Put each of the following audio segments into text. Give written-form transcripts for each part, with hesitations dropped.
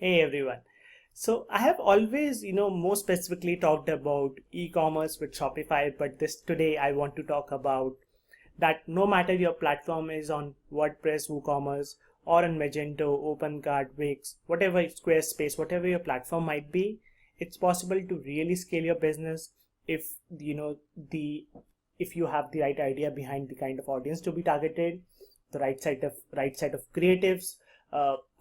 Hey everyone. So I have always, more specifically talked about e-commerce with Shopify, but this today I want to talk about that no matter your platform is on WordPress, WooCommerce, or on Magento, OpenCart, Wix, whatever Squarespace, whatever your platform might be, it's possible to really scale your business if the if you have the right idea behind the kind of audience to be targeted, the right set of creatives,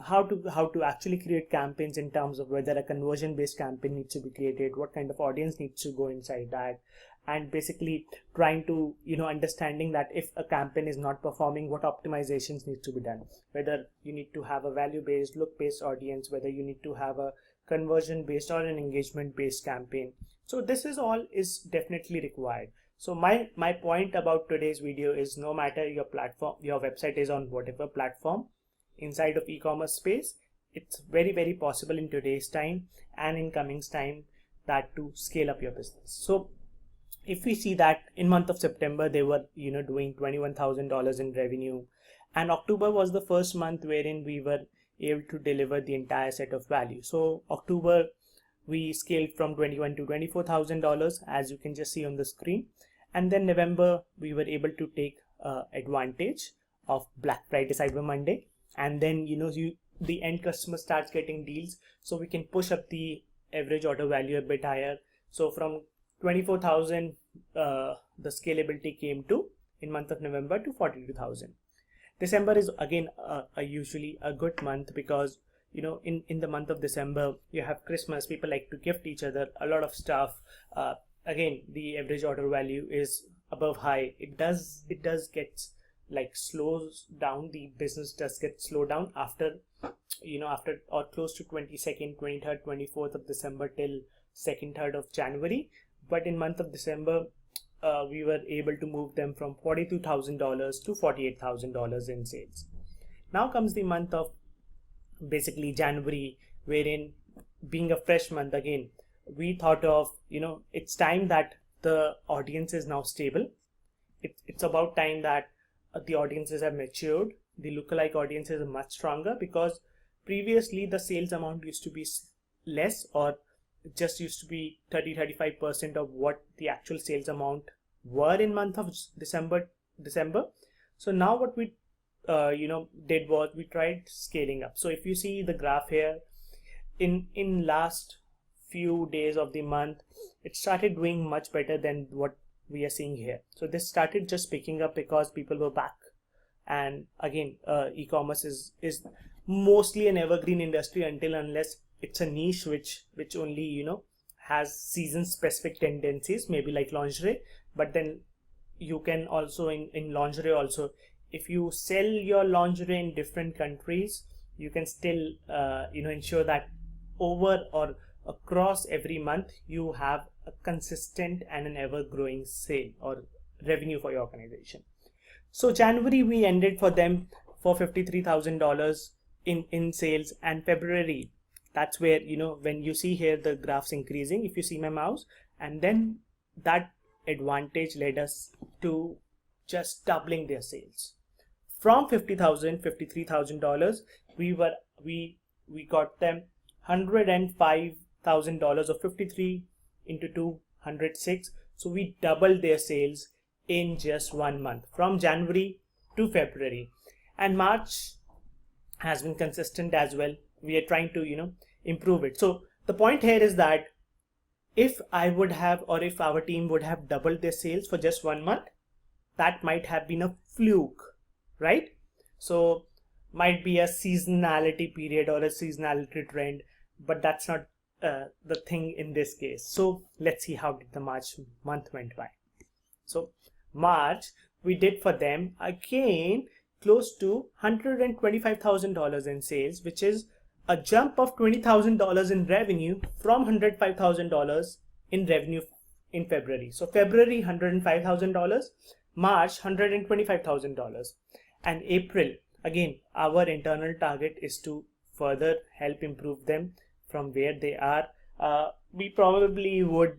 how to actually create campaigns in terms of whether a conversion based campaign needs to be created, what kind of audience needs to go inside that, and basically trying to understanding that if a campaign is not performing, what optimizations need to be done, whether you need to have a value based, look based audience, whether you need to have a conversion based or an engagement based campaign. So this is all is definitely required. So my point about today's video is no matter your platform, your website is on whatever platform inside of e-commerce space, it's very possible in today's time and in coming time that to scale up your business. So if we see that in month of September they were doing $21,000 in revenue, and October was the first month wherein we were able to deliver the entire set of value. So October we scaled from 21 to $24,000, as you can just see on the screen. And then November we were able to take advantage of Black Friday, Cyber Monday, and then the end customer starts getting deals, so we can push up the average order value a bit higher. So from 24,000 the scalability came to in month of November to 42,000. December is again usually a good month because in the month of December you have Christmas, people like to gift each other a lot of stuff. Again, the average order value is above high. It does get like slows down, the business does get slowed down after or close to 22nd, 23rd, 24th of December till 2nd, 3rd of January. But in month of December we were able to move them from $42,000 to $48,000 in sales. Now comes the month of basically January, wherein being a fresh month, again we thought of it's time that the audience is now stable. It's about time that the audiences have matured, the lookalike audiences are much stronger, because previously the sales amount used to be less, or just used to be 30-35% of what the actual sales amount were in month of December. So now what we did was we tried scaling up. So if you see the graph here, in last few days of the month it started doing much better than what we are seeing here. So this started just picking up because people were back, and again e-commerce is mostly an evergreen industry unless it's a niche which only has season specific tendencies, maybe like lingerie. But then you can also in lingerie also, if you sell your lingerie in different countries, you can still ensure that over or across every month you have a consistent and an ever growing sale or revenue for your organization. So January we ended for them for $53,000 in sales, and February, that's where when you see here the graphs increasing, if you see my mouse, and then that advantage led us to just doubling their sales from $53,000. We got them $105,000 of 53 into 206. So we doubled their sales in just 1 month, from January to February. And March has been consistent as well. We are trying to improve it. So the point here is that if I would have, or if our team would have doubled their sales for just 1 month, that might have been a fluke, right? So might be a seasonality period or a seasonality trend, but that's not the thing in this case. So let's see how did the March month went by. So March we did for them again close to $125,000 in sales, which is a jump of $20,000 in revenue from $105,000 in revenue in February. So February $105,000, March $125,000, and April, again our internal target is to further help improve them from where they are. We probably would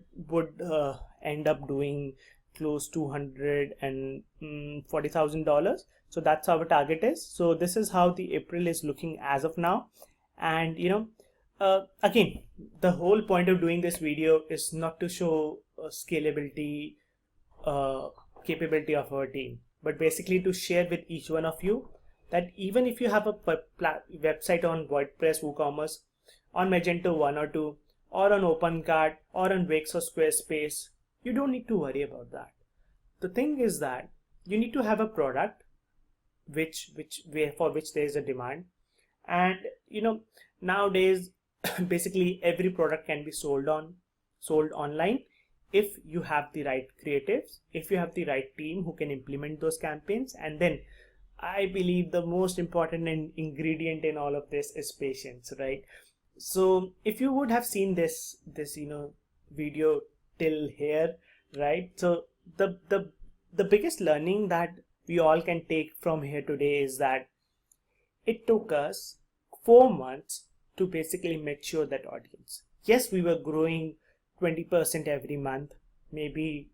end up doing close to $140,000. So that's our target is. So this is how the April is looking as of now. And again, the whole point of doing this video is not to show scalability uh, capability of our team, but basically to share with each one of you that even if you have a website on WordPress, WooCommerce, on Magento 1 or 2, or on OpenCart, or on Wix or Squarespace, you don't need to worry about that. The thing is that you need to have a product for which there is a demand, and nowadays basically every product can be sold online if you have the right creatives, if you have the right team who can implement those campaigns. And then I believe the most important ingredient in all of this is patience, right? So if you would have seen this video till here, right? So the biggest learning that we all can take from here today is that it took us 4 months to basically mature that audience. Yes, we were growing 20% every month, maybe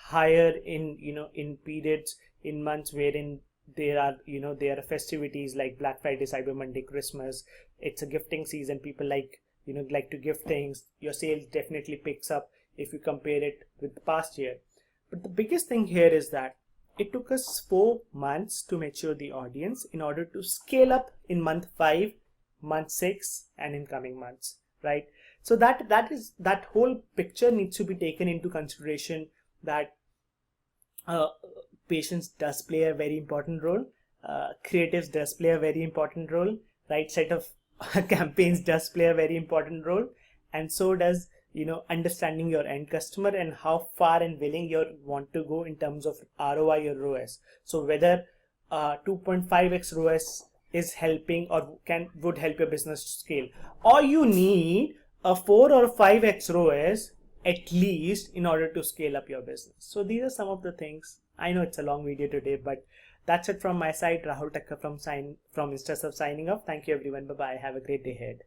higher in periods, in months wherein there are festivities like Black Friday, CyberMonday, Christmas. It's a gifting season. People like to gift things. Your sales definitely picks up if you compare it with the past year. But the biggest thing here is that it took us 4 months to mature the audience in order to scale up in month 5, month 6, and in coming months, right? So that whole picture needs to be taken into consideration, that patience does play a very important role. Creatives does play a very important role. Right set of campaigns does play a very important role, and so does understanding your end customer and how far and willing you want to go in terms of ROI or ROAS. So whether 2.5x ROAS is helping or would help your business to scale, or you need a 4 or 5x ROAS at least in order to scale up your business. So these are some of the things. I know it's a long video today, but that's it from my side. Rahul Thakkar from InstaSurf signing off. Thank you everyone. Bye bye. Have a great day ahead.